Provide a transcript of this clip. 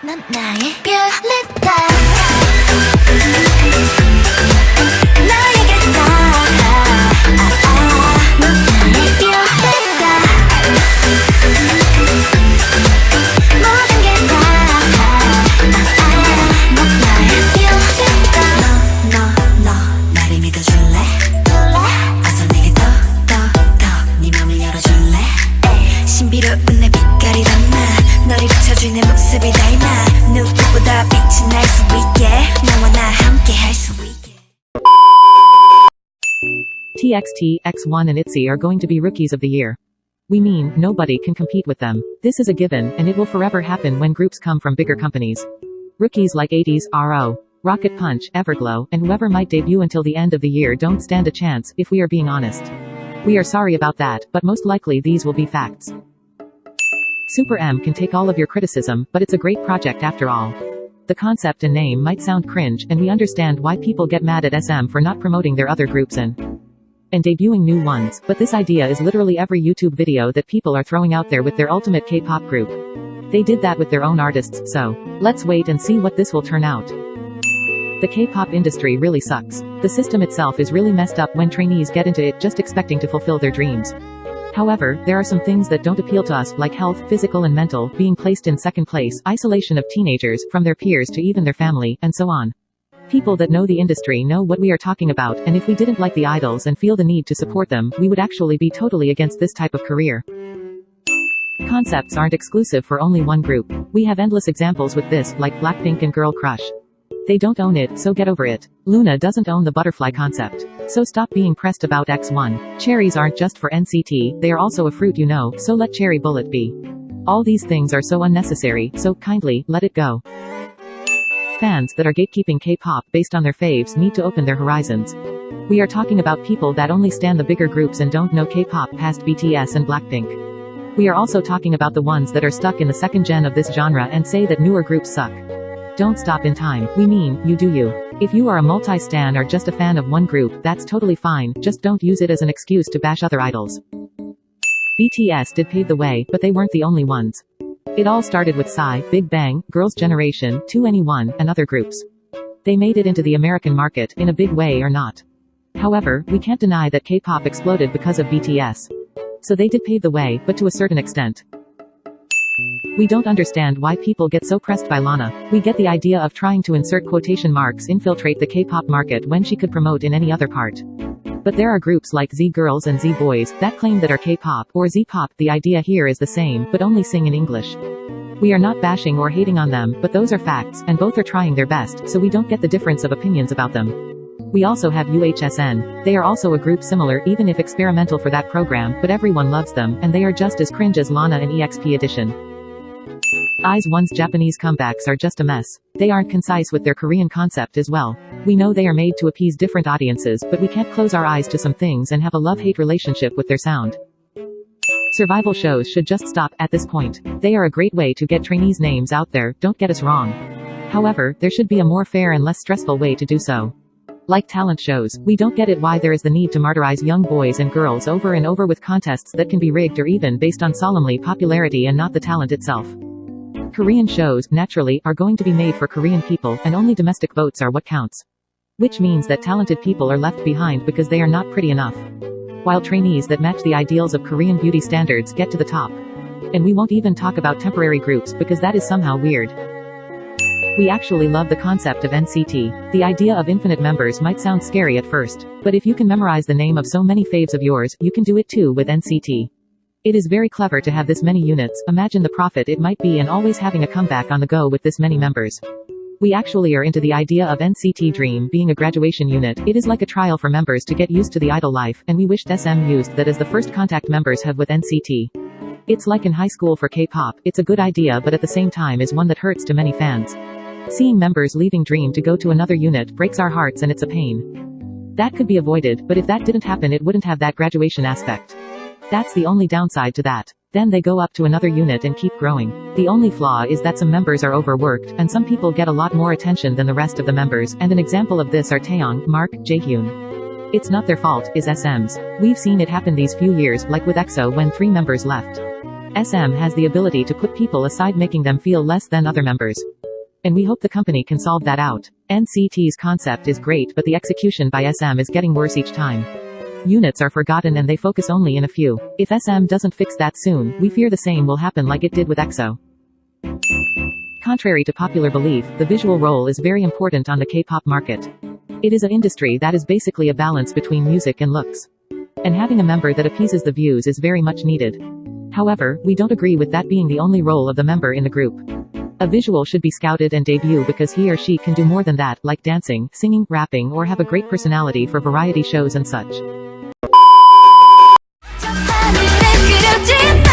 넌 나의 별이다. 나에게 다. 넌 나의 별이다. 모든 게 다. 넌 나의 별이다. 너 나를 믿어줄래? 어서 내게 더 네 맘을 열어줄래? 신비로운 내 빛깔이 담아 너를 비춰줄 내 모습이 닮아 누구보다 빛이 날 수 있게 너와 나 함께 할 수 있게. TXT, X1 and ITZY are going to be Rookies of the Year. We mean, nobody can compete with them. This is a given, and it will forever happen when groups come from bigger companies. Rookies like 80s, RO, Rocket Punch, Everglow, and whoever might debut until the end of the year don't stand a chance, if we are being honest. We are sorry about that, but most likely these will be facts. Super M can take all of your criticism, but it's a great project after all. The concept and name might sound cringe, and we understand why people get mad at SM for not promoting their other groups and debuting new ones, but this idea is literally every YouTube video that people are throwing out there with their ultimate K-pop group. They did that with their own artists, so let's wait and see what this will turn out. The K-pop industry really sucks. The system itself is really messed up when trainees get into it just expecting to fulfill their dreams. However, there are some things that don't appeal to us, like health, physical and mental, being placed in second place, isolation of teenagers, from their peers to even their family, and so on. People that know the industry know what we are talking about, and if we didn't like the idols and feel the need to support them, we would actually be totally against this type of career. Concepts aren't exclusive for only one group. We have endless examples with this, like Blackpink and Girl Crush. They don't own it, so get over it. Luna doesn't own the butterfly concept. So stop being pressed about X1. Cherries aren't just for NCT, they are also a fruit, you know, so let Cherry Bullet be. All these things are so unnecessary, so kindly, let it go. Fans that are gatekeeping K-pop based on their faves need to open their horizons. We are talking about people that only stan the bigger groups and don't know K-pop past BTS and Blackpink. We are also talking about the ones that are stuck in the second gen of this genre and say that newer groups suck. Don't stop in time. We mean, you do you. If you are a multi-stan or just a fan of one group, that's totally fine, just don't use it as an excuse to bash other idols. BTS did pave the way, but they weren't the only ones. It all started with Psy, Big Bang, Girls' Generation, 2NE1, and other groups. They made it into the American market, in a big way or not. However, we can't deny that K-pop exploded because of BTS. So they did pave the way, but to a certain extent. We don't understand why people get so pressed by Lana. We get the idea of trying to insert quotation marks infiltrate the K-pop market when she could promote in any other part. But there are groups like Z Girls and Z Boys that claim that are K-pop or Z-pop. The idea here is the same, but only sing in English. We are not bashing or hating on them, but those are facts, and both are trying their best, so we don't get the difference of opinions about them. We also have UHSN. They are also a group similar, even if experimental for that program, but everyone loves them, and they are just as cringe as Lana and EXP Edition. IZ*ONE's Japanese comebacks are just a mess. They aren't concise with their Korean concept as well. We know they are made to appease different audiences, but we can't close our eyes to some things and have a love-hate relationship with their sound. Survival shows should just stop at this point. They are a great way to get trainees' names out there, don't get us wrong. However, there should be a more fair and less stressful way to do so. Like talent shows, we don't get it why there is the need to martyrize young boys and girls over and over with contests that can be rigged or even based on solemnly popularity and not the talent itself. Korean shows, naturally, are going to be made for Korean people, and only domestic votes are what counts. Which means that talented people are left behind because they are not pretty enough. While trainees that match the ideals of Korean beauty standards get to the top. And we won't even talk about temporary groups because that is somehow weird. We actually love the concept of NCT. The idea of infinite members might sound scary at first. But if you can memorize the name of so many faves of yours, you can do it too with NCT. It is very clever to have this many units. Imagine the profit it might be and always having a comeback on the go with this many members. We actually are into the idea of NCT Dream being a graduation unit. It is like a trial for members to get used to the idol life, and we wished SM used that as the first contact members have with NCT. It's like in high school for K-pop. It's a good idea, but at the same time is one that hurts to many fans. Seeing members leaving Dream to go to another unit breaks our hearts and it's a pain. That could be avoided, but if that didn't happen it wouldn't have that graduation aspect. That's the only downside to that. Then they go up to another unit and keep growing. The only flaw is that some members are overworked, and some people get a lot more attention than the rest of the members, and an example of this are Taeyong, Mark, Jaehyun. It's not their fault, is SM's. We've seen it happen these few years, like with EXO when 3 members left. SM has the ability to put people aside, making them feel less than other members. And we hope the company can solve that out. NCT's concept is great, but the execution by SM is getting worse each time. Units are forgotten and they focus only in a few. If SM doesn't fix that soon, we fear the same will happen like it did with EXO. Contrary to popular belief, the visual role is very important on the K-pop market. It is an industry that is basically a balance between music and looks. And having a member that appeases the views is very much needed. However, we don't agree with that being the only role of the member in the group. A visual should be scouted and debut because he or she can do more than that, like dancing, singing, rapping, or have a great personality for variety shows and such. 저 하늘에 그려진